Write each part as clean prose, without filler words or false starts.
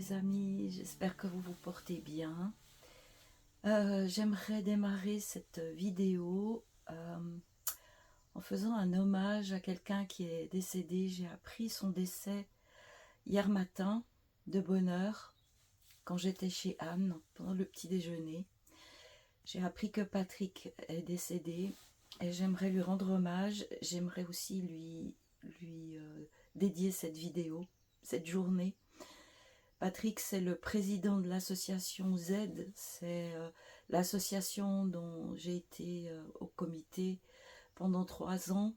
les amis, j'espère que vous vous portez bien. J'aimerais démarrer cette vidéo en faisant un hommage à quelqu'un qui est décédé. J'ai appris son décès hier matin de bonne heure quand j'étais chez Anne pendant le petit déjeuner. J'ai appris que Patrick est décédé et j'aimerais lui rendre hommage. J'aimerais aussi lui dédier cette vidéo, cette journée. Patrick, c'est le président de l'association Z, c'est l'association dont j'ai été au comité pendant 3 ans.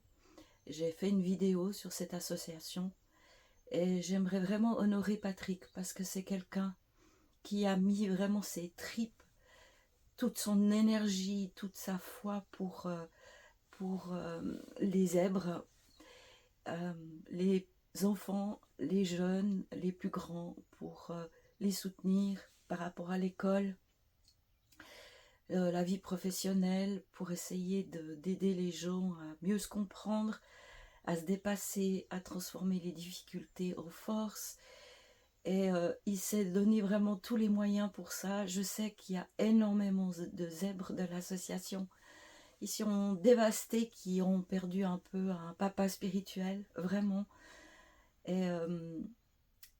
J'ai fait une vidéo sur cette association et j'aimerais vraiment honorer Patrick parce que c'est quelqu'un qui a mis vraiment ses tripes, toute son énergie, toute sa foi pour les zèbres, les enfants, les jeunes, les plus grands, pour les soutenir par rapport à l'école, la vie professionnelle, pour essayer d'aider les gens à mieux se comprendre, à se dépasser, à transformer les difficultés en force. Et il s'est donné vraiment tous les moyens pour ça. Je sais qu'il y a énormément de zèbres de l'association. Ils sont dévastés, qui ont perdu un peu un papa spirituel, vraiment. Et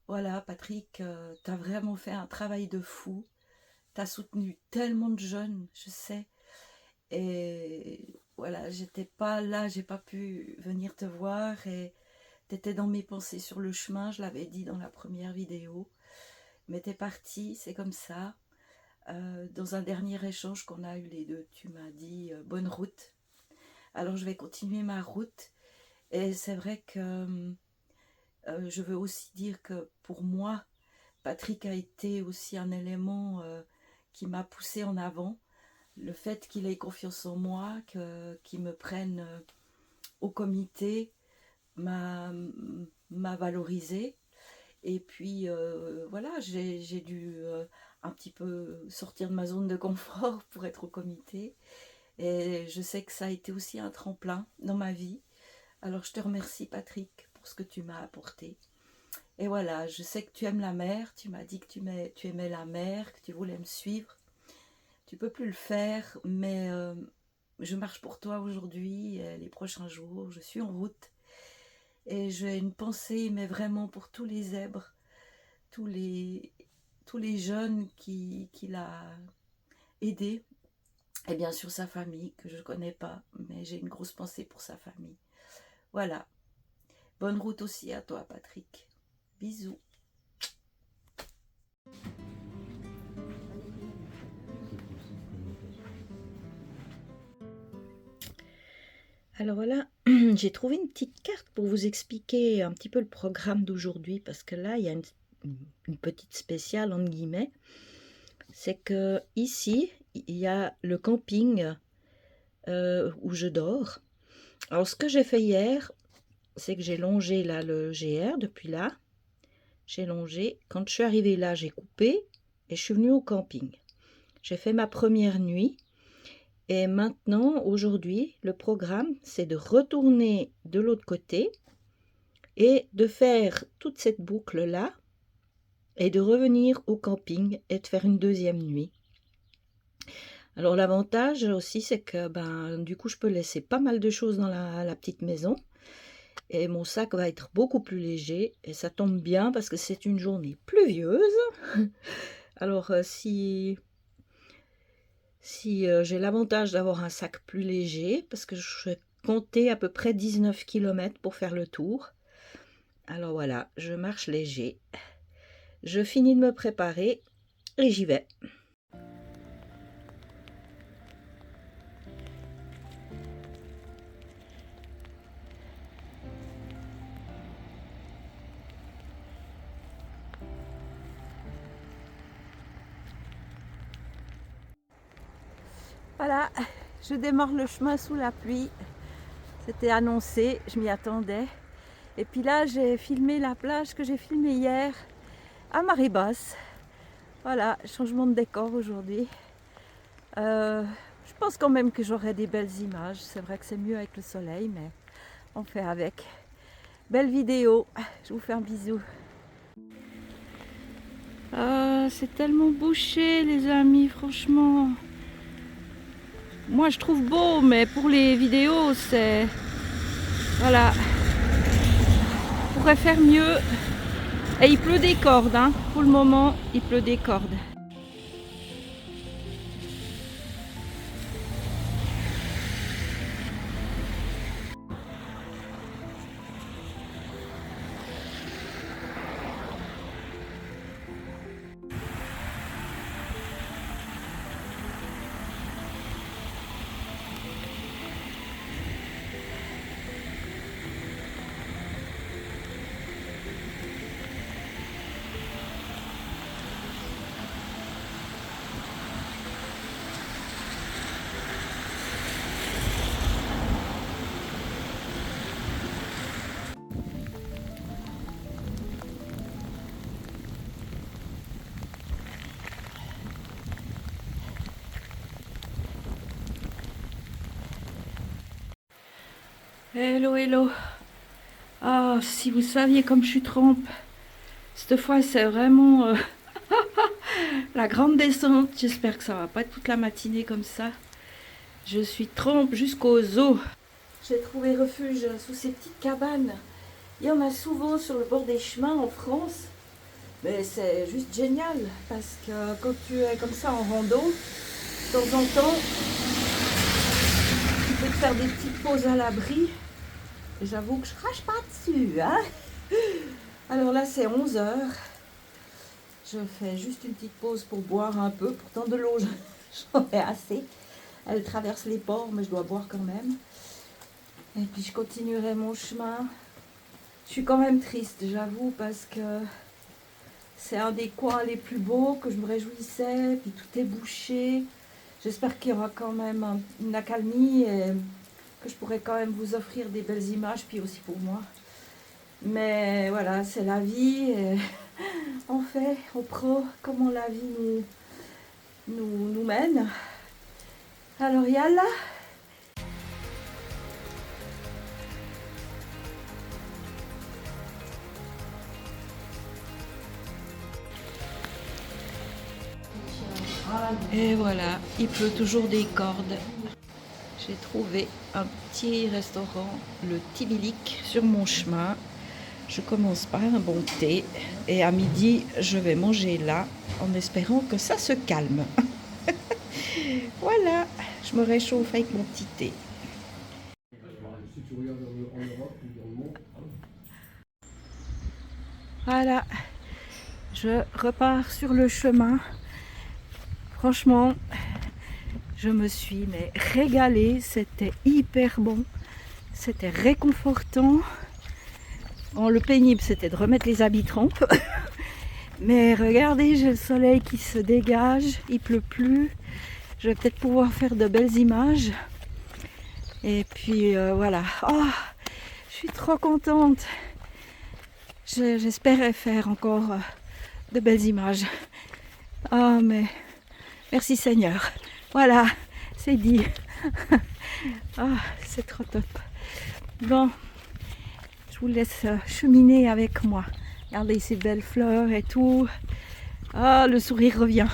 voilà, Patrick, tu as vraiment fait un travail de fou. Tu as soutenu tellement de jeunes, je sais. Et voilà, j'étais pas là, j'ai pas pu venir te voir. Et tu étais dans mes pensées sur le chemin, je l'avais dit dans la première vidéo. Mais tu es parti, c'est comme ça. Dans un dernier échange qu'on a eu les deux, tu m'as dit bonne route. Alors je vais continuer ma route. Et c'est vrai que je veux aussi dire que pour moi, Patrick a été aussi un élément qui m'a poussé en avant. Le fait qu'il ait confiance en moi, qu'il me prenne au comité, m'a valorisé. Et puis voilà, j'ai dû un petit peu sortir de ma zone de confort pour être au comité. Et je sais que ça a été aussi un tremplin dans ma vie. Alors je te remercie Patrick pour ce que tu m'as apporté. Et voilà, je sais que tu aimes la mer, tu m'as dit que tu aimais la mer, que tu voulais me suivre. Tu peux plus le faire, mais je marche pour toi aujourd'hui, les prochains jours, je suis en route. Et j'ai une pensée, mais vraiment pour tous les zèbres, tous les, tous les jeunes qu'il a aidés, et bien sûr sa famille, que je ne connais pas, mais j'ai une grosse pensée pour sa famille. Voilà, bonne route aussi à toi Patrick. Bisous. Alors voilà, j'ai trouvé une petite carte pour vous expliquer un petit peu le programme d'aujourd'hui, parce que là, il y a une petite spéciale, entre guillemets. C'est que ici, il y a le camping où je dors. Alors, ce que j'ai fait hier, c'est que j'ai longé là le GR, depuis là. J'ai longé. Quand je suis arrivée là, j'ai coupé et je suis venue au camping. J'ai fait ma première nuit. Et maintenant, aujourd'hui, le programme, c'est de retourner de l'autre côté et de faire toute cette boucle-là et de revenir au camping et de faire une deuxième nuit. Alors l'avantage aussi, c'est que du coup, je peux laisser pas mal de choses dans la petite maison et mon sac va être beaucoup plus léger et ça tombe bien parce que c'est une journée pluvieuse. Alors si j'ai l'avantage d'avoir un sac plus léger, parce que je vais compter à peu près 19 km pour faire le tour. Alors voilà, je marche léger. Je finis de me préparer et j'y vais. Voilà, je démarre le chemin sous la pluie. C'était annoncé, je m'y attendais. Et puis là, j'ai filmé la plage que j'ai filmée hier à marée basse. Voilà, changement de décor aujourd'hui. Je pense quand même que j'aurai des belles images. C'est vrai que c'est mieux avec le soleil, mais on fait avec. Belle vidéo. Je vous fais un bisou. c'est tellement bouché les amis, franchement. Moi je trouve beau, mais pour les vidéos c'est... Voilà. On pourrait faire mieux. Et il pleut des cordes, hein. Pour le moment, il pleut des cordes. Hello, hello. Ah, si vous saviez comme je suis trempe. Cette fois, c'est vraiment la grande descente. J'espère que ça va pas être toute la matinée comme ça. Je suis trempe jusqu'aux os. J'ai trouvé refuge sous ces petites cabanes. Il y en a souvent sur le bord des chemins en France. Mais c'est juste génial parce que quand tu es comme ça en rando, de temps en temps, tu peux te faire des petites pauses à l'abri. Et j'avoue que je crache pas dessus, hein. Alors là, c'est 11 h. Je fais juste une petite pause pour boire un peu. Pourtant, de l'eau, j'en ai assez. Elle traverse les pores, mais je dois boire quand même. Et puis, je continuerai mon chemin. Je suis quand même triste, j'avoue, parce que c'est un des coins les plus beaux que je me réjouissais. Puis, tout est bouché. J'espère qu'il y aura quand même une accalmie et que je pourrai quand même vous offrir des belles images, puis aussi pour moi. Mais voilà, c'est la vie. Et on fait, on prend comment la vie nous mène. Alors yalla. Et voilà, il pleut toujours des cordes. J'ai trouvé un petit restaurant, le Tibilic, sur mon chemin. Je commence par un bon thé et à midi, je vais manger là en espérant que ça se calme. Voilà, je me réchauffe avec mon petit thé. Voilà, je repars sur le chemin. Franchement, je me suis régalée, c'était hyper bon, c'était réconfortant. Bon, le pénible, c'était de remettre les habits trempes. Mais regardez, j'ai le soleil qui se dégage, il pleut plus. Je vais peut-être pouvoir faire de belles images. Et puis voilà. Oh, je suis trop contente. J'espérais faire encore de belles images. Oh, mais merci Seigneur. Voilà, c'est dit. Ah, c'est trop top. Bon, je vous laisse cheminer avec moi. Regardez ces belles fleurs et tout. Ah, le sourire revient.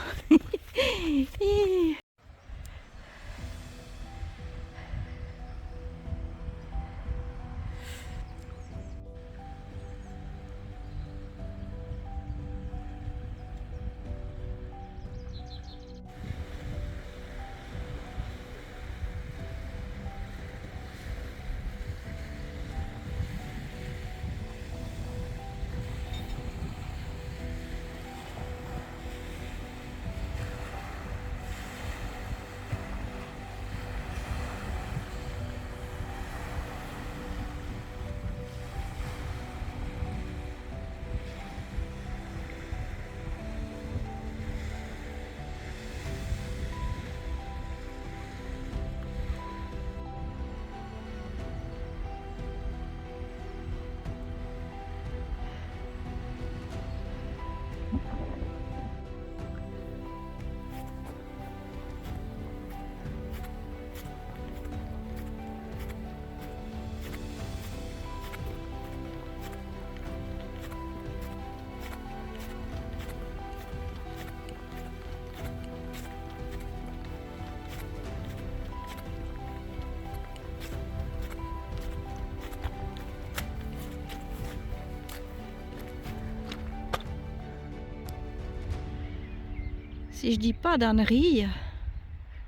Si je dis pas d'ânerie,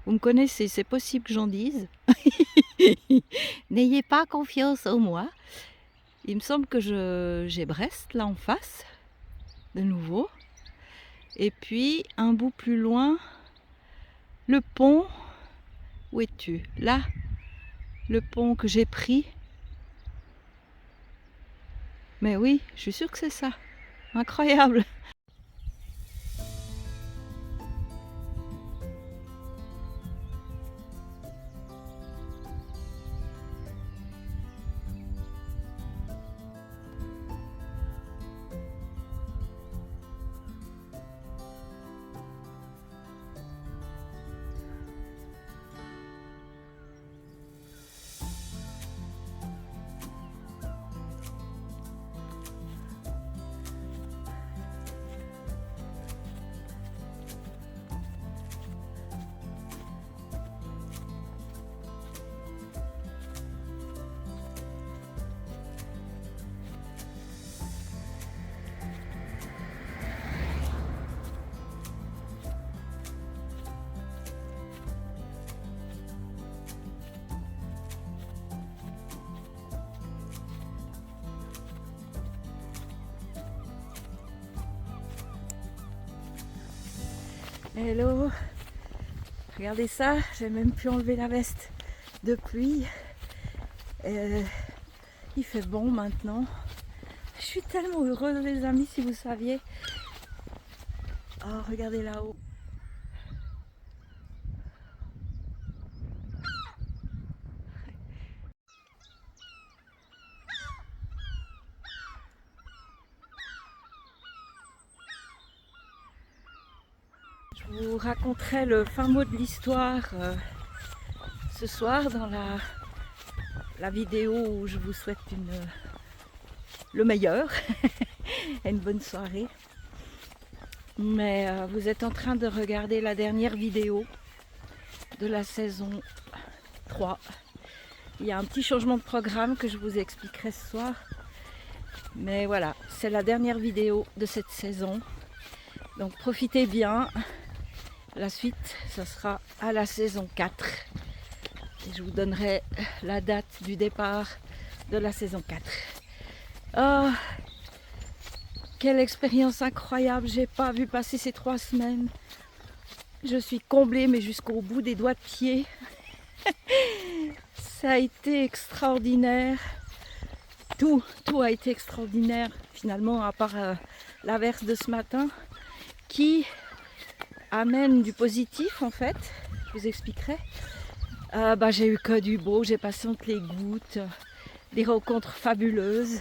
vous me connaissez, c'est possible que j'en dise. N'ayez pas confiance en moi. Il me semble que j'ai Brest là en face, de nouveau. Et puis un bout plus loin, le pont. Où es-tu? Là, le pont que j'ai pris. Mais oui, je suis sûre que c'est ça. Incroyable. Hello, regardez ça, j'ai même pu enlever la veste de pluie. Il fait bon maintenant. Je suis tellement heureuse les amis, si vous saviez. Oh, regardez là-haut. Je vous raconterai le fin mot de l'histoire ce soir dans la vidéo où je vous souhaite le meilleur et une bonne soirée. Mais vous êtes en train de regarder la dernière vidéo de la saison 3. Il y a un petit changement de programme que je vous expliquerai ce soir. Mais voilà, c'est la dernière vidéo de cette saison. Donc profitez bien. La suite, ça sera à la saison 4. Et je vous donnerai la date du départ de la saison 4. Oh, quelle expérience incroyable. J'ai pas vu passer ces 3 semaines. Je suis comblée, mais jusqu'au bout des doigts de pied. Ça a été extraordinaire. Tout a été extraordinaire finalement, à part l'averse de ce matin qui amène du positif en fait. Je vous expliquerai. J'ai eu que du beau, j'ai passé entre les gouttes, des rencontres fabuleuses.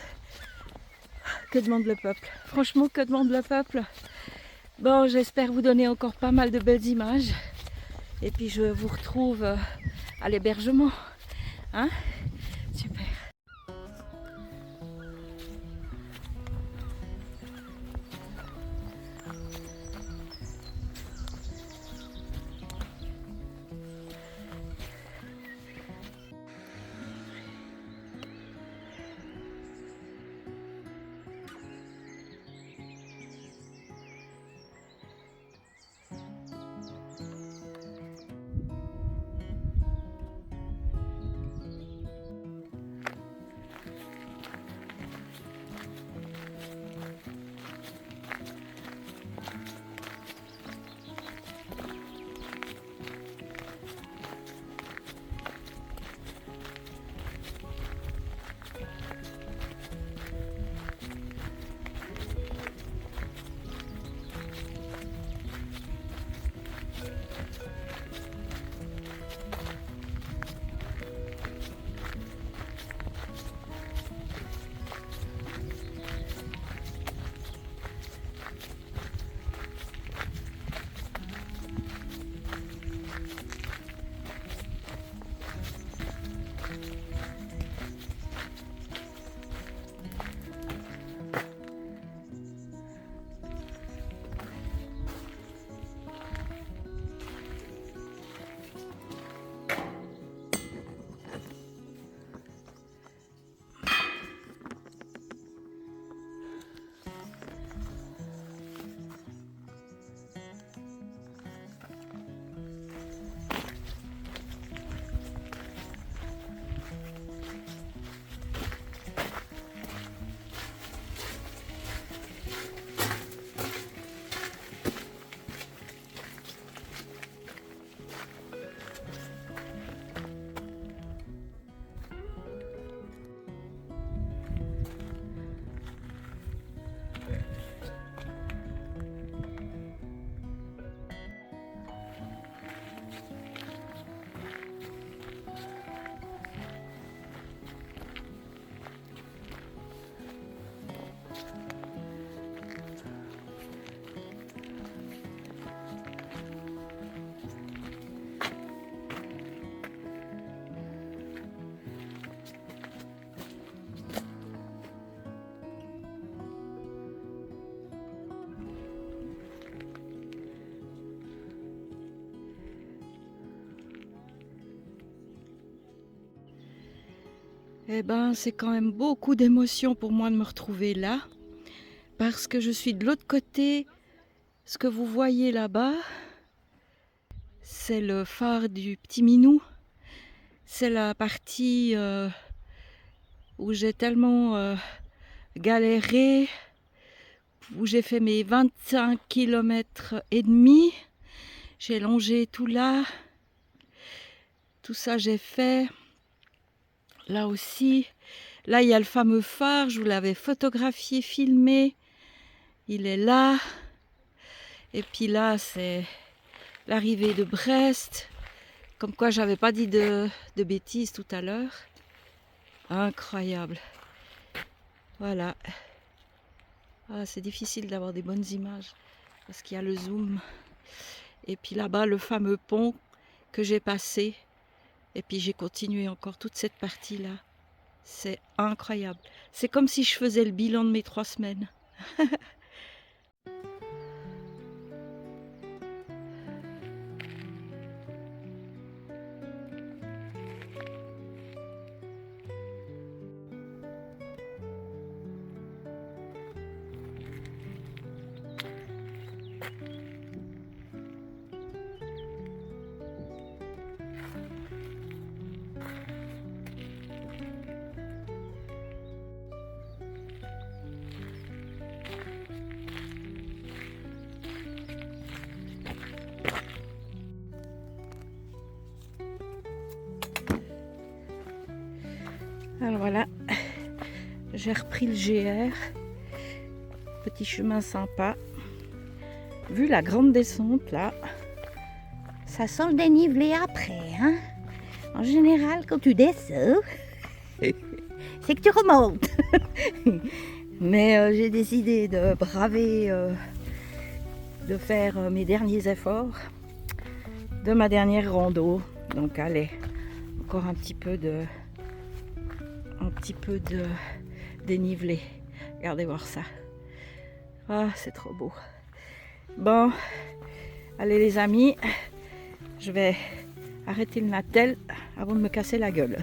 Que demande le peuple? Franchement, que demande le peuple? Bon, j'espère vous donner encore pas mal de belles images. Et puis je vous retrouve à l'hébergement. Hein? Super. Eh ben, c'est quand même beaucoup d'émotions pour moi de me retrouver là, parce que je suis de l'autre côté. Ce que vous voyez là-bas, c'est le phare du Petit Minou. C'est la partie où j'ai tellement galéré, où j'ai fait mes 25 km et demi. J'ai longé tout là. Tout ça j'ai fait. Là aussi. Là, il y a le fameux phare. Je vous l'avais photographié, filmé. Il est là. Et puis là, c'est l'arrivée de Brest. Comme quoi, j'avais pas dit de bêtises tout à l'heure. Incroyable. Voilà. Ah, c'est difficile d'avoir des bonnes images parce qu'il y a le zoom. Et puis là-bas, le fameux pont que j'ai passé. Et puis j'ai continué encore toute cette partie-là. C'est incroyable. C'est comme si je faisais le bilan de mes 3 semaines. Alors voilà, j'ai repris le GR. Petit chemin sympa. Vu la grande descente là, ça sent le dénivelé après. Hein, en général, quand tu descends, c'est que tu remontes. Mais j'ai décidé de braver, de faire mes derniers efforts de ma dernière rando. Donc allez, encore un petit peu de dénivelé. Regardez voir ça. Ah, c'est trop beau. Bon, allez les amis, je vais arrêter le natel avant de me casser la gueule.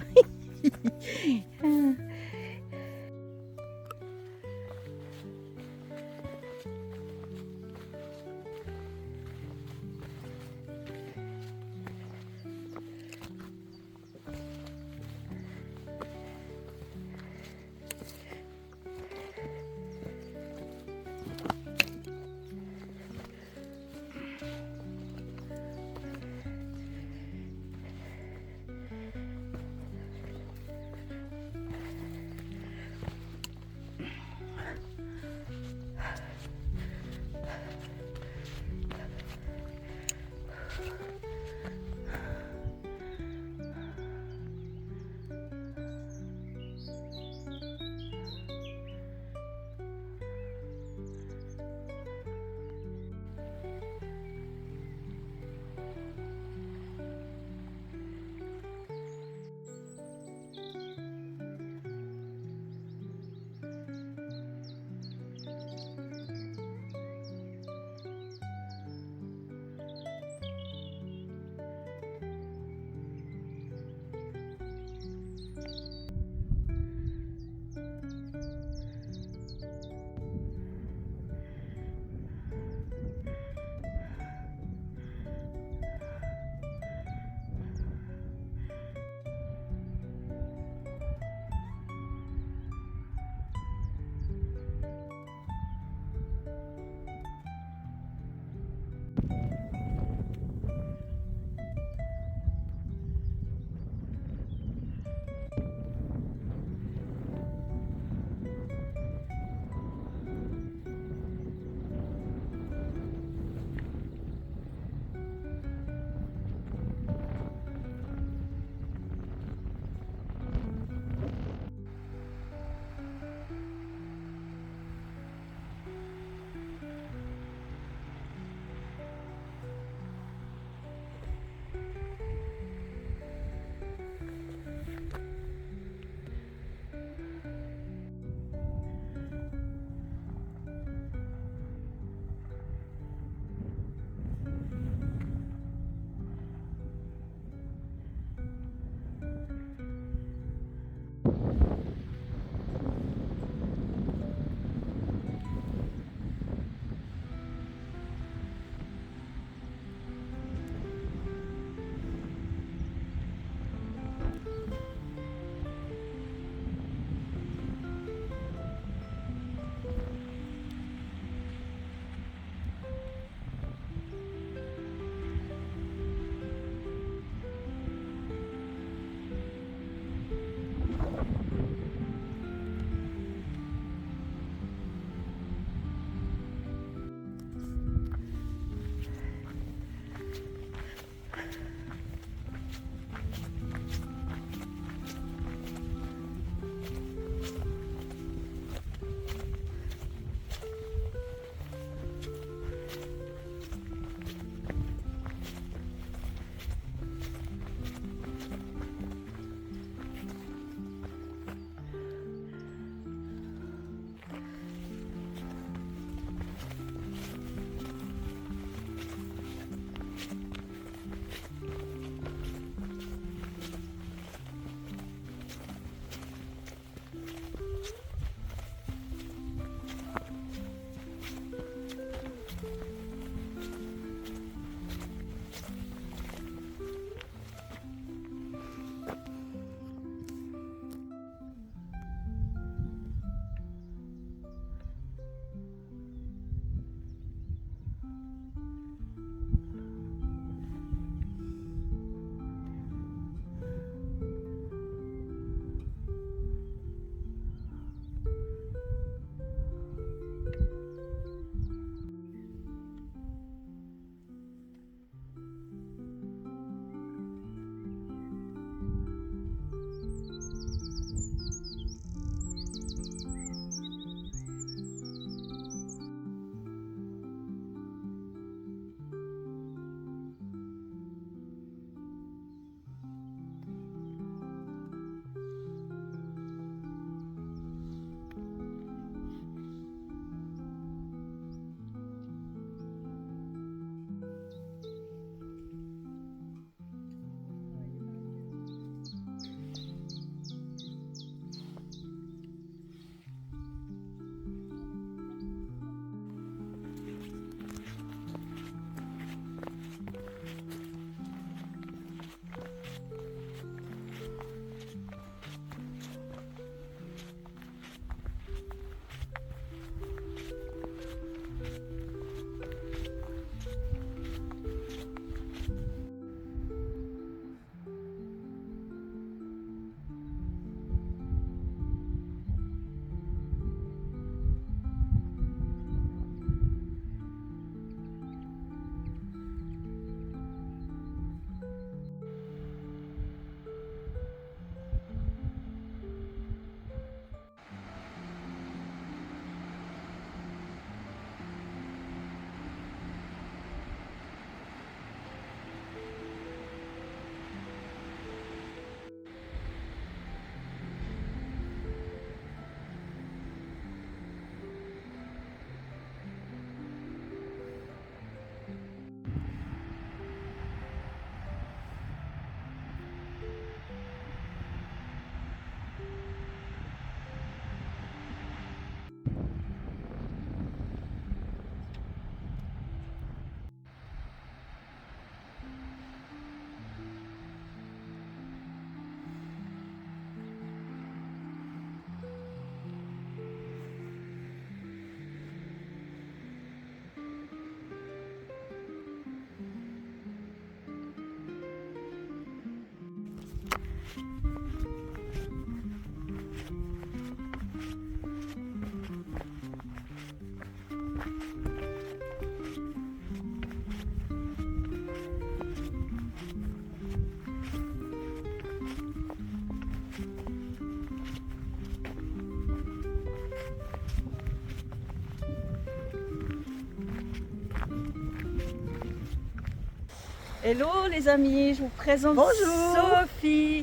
Hello les amis, je vous présente Bonjour. Sophie.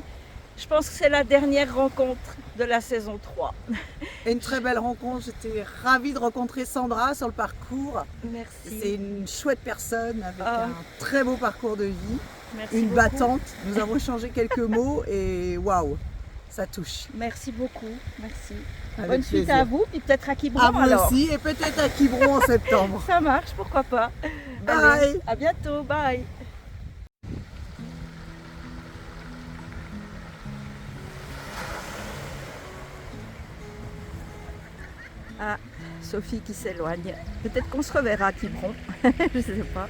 Je pense que c'est la dernière rencontre de la saison 3. Et une très belle rencontre, j'étais ravie de rencontrer Sandra sur le parcours. Merci. C'est une chouette personne avec Ah. un très beau parcours de vie, Merci une beaucoup. battante. Nous avons échangé quelques mots et waouh, ça touche. Merci beaucoup, merci. Avec Bonne suite plaisir. à vous, puis peut-être à Quiberon À vous alors. aussi et peut-être à Quiberon en septembre. Ça marche, pourquoi pas. Bye. Allez, à bientôt, bye. Ah, Sophie qui s'éloigne. Peut-être qu'on se reverra à Quiberon, je sais pas.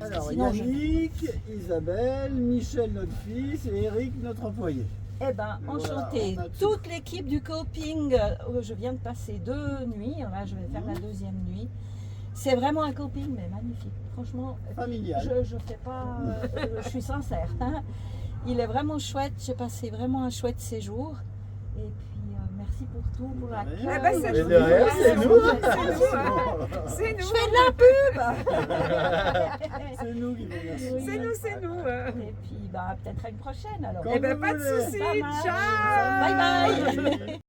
Alors, Sinon, Yannick, Isabelle, Michel, notre fils, et Eric, notre employé. Eh ben, enchantée. Voilà, on a tout. Toute l'équipe du coping, je viens de passer 2 nuits, là je vais faire la 2e nuit. C'est vraiment un coping, mais magnifique. Franchement, Familial. je fais pas, je suis sincère. Hein. Il est vraiment chouette, j'ai passé vraiment un chouette séjour. Et puis, merci pour tout, pour la Eh ben, c'est nous, c'est nous. C'est Je fais de la pub. C'est nous qui vous remercions. Oui. c'est nous. Et puis, bah, peut-être à une prochaine alors. Comme vous pas de voulez. soucis. Ça marche. Ciao. Bye bye.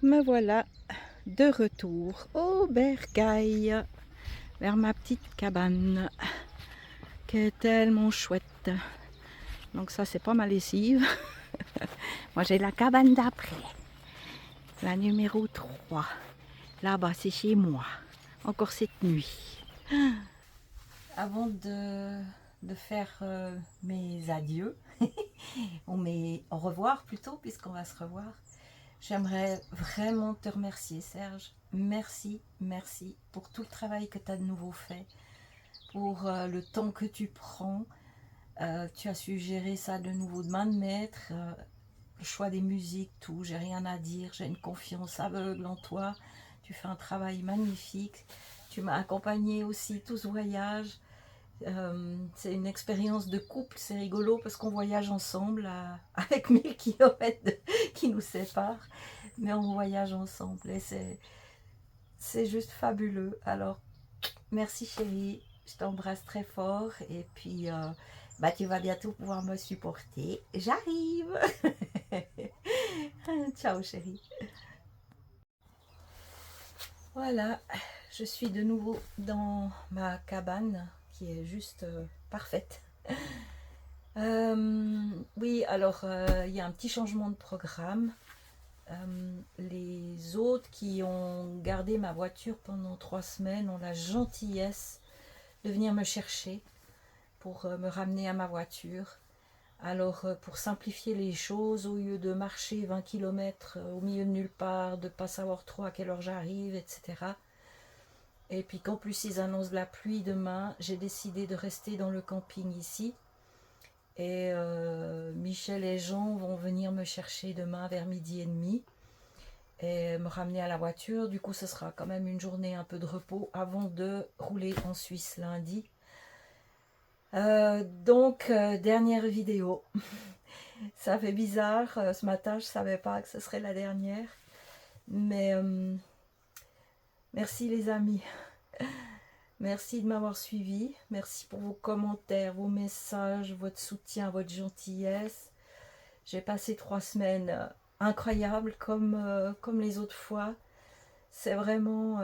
Me voilà de retour au bercail, vers ma petite cabane, qui est tellement chouette. Donc ça, c'est pas ma lessive. Moi, j'ai la cabane d'après, la numéro 3. Là-bas, c'est chez moi. Encore cette nuit. Avant de faire mes adieux, ou mes au revoir plutôt, puisqu'on va se revoir, j'aimerais vraiment te remercier, Serge. Merci, merci pour tout le travail que tu as de nouveau fait, pour le temps que tu prends. Tu as su gérer ça de nouveau de main de maître, le choix des musiques, tout. J'ai rien à dire, j'ai une confiance aveugle en toi. Tu fais un travail magnifique. Tu m'as accompagné aussi tout ce voyage. C'est une expérience de couple, c'est rigolo parce qu'on voyage ensemble avec 1000 km qui nous séparent, mais on voyage ensemble et c'est juste fabuleux. Alors, merci chérie, je t'embrasse très fort et puis bah, tu vas bientôt pouvoir me supporter. J'arrive. Ciao chérie. Voilà, je suis de nouveau dans ma cabane qui est juste parfaite. Oui, alors il y a un petit changement de programme. Les autres qui ont gardé ma voiture pendant 3 semaines ont la gentillesse de venir me chercher pour me ramener à ma voiture. Alors pour simplifier les choses, au lieu de marcher 20 km au milieu de nulle part, de ne pas savoir trop à quelle heure j'arrive, etc. Et puis qu'en plus ils annoncent de la pluie demain, j'ai décidé de rester dans le camping ici. Et Michel et Jean vont venir me chercher demain vers 12h30 et me ramener à la voiture. Du coup, ce sera quand même une journée un peu de repos avant de rouler en Suisse lundi. Donc, dernière vidéo. Ça fait bizarre. Ce matin, je ne savais pas que ce serait la dernière. Mais merci les amis. Merci de m'avoir suivi. Merci pour vos commentaires, vos messages, votre soutien, votre gentillesse. J'ai passé 3 semaines incroyables comme les autres fois. C'est vraiment...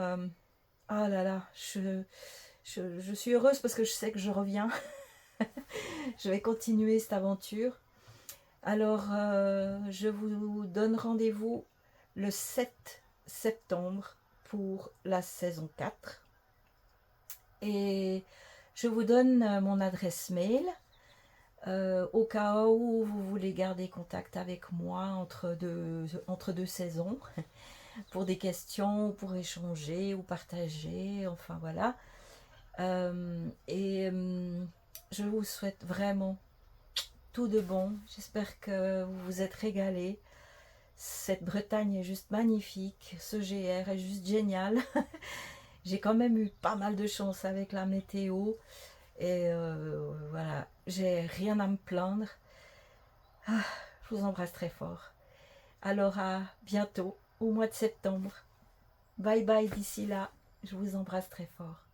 ah là là, je suis heureuse parce que je sais que je reviens. Je vais continuer cette aventure. Alors, je vous donne rendez-vous le 7 septembre pour la saison 4. Et je vous donne mon adresse mail au cas où vous voulez garder contact avec moi entre deux saisons pour des questions, pour échanger ou partager, enfin voilà. Je vous souhaite vraiment tout de bon. J'espère que vous vous êtes régalés. Cette Bretagne est juste magnifique. Ce GR est juste génial. J'ai quand même eu pas mal de chance avec la météo. Et voilà, j'ai rien à me plaindre. Ah, je vous embrasse très fort. Alors à bientôt, au mois de septembre. Bye bye d'ici là. Je vous embrasse très fort.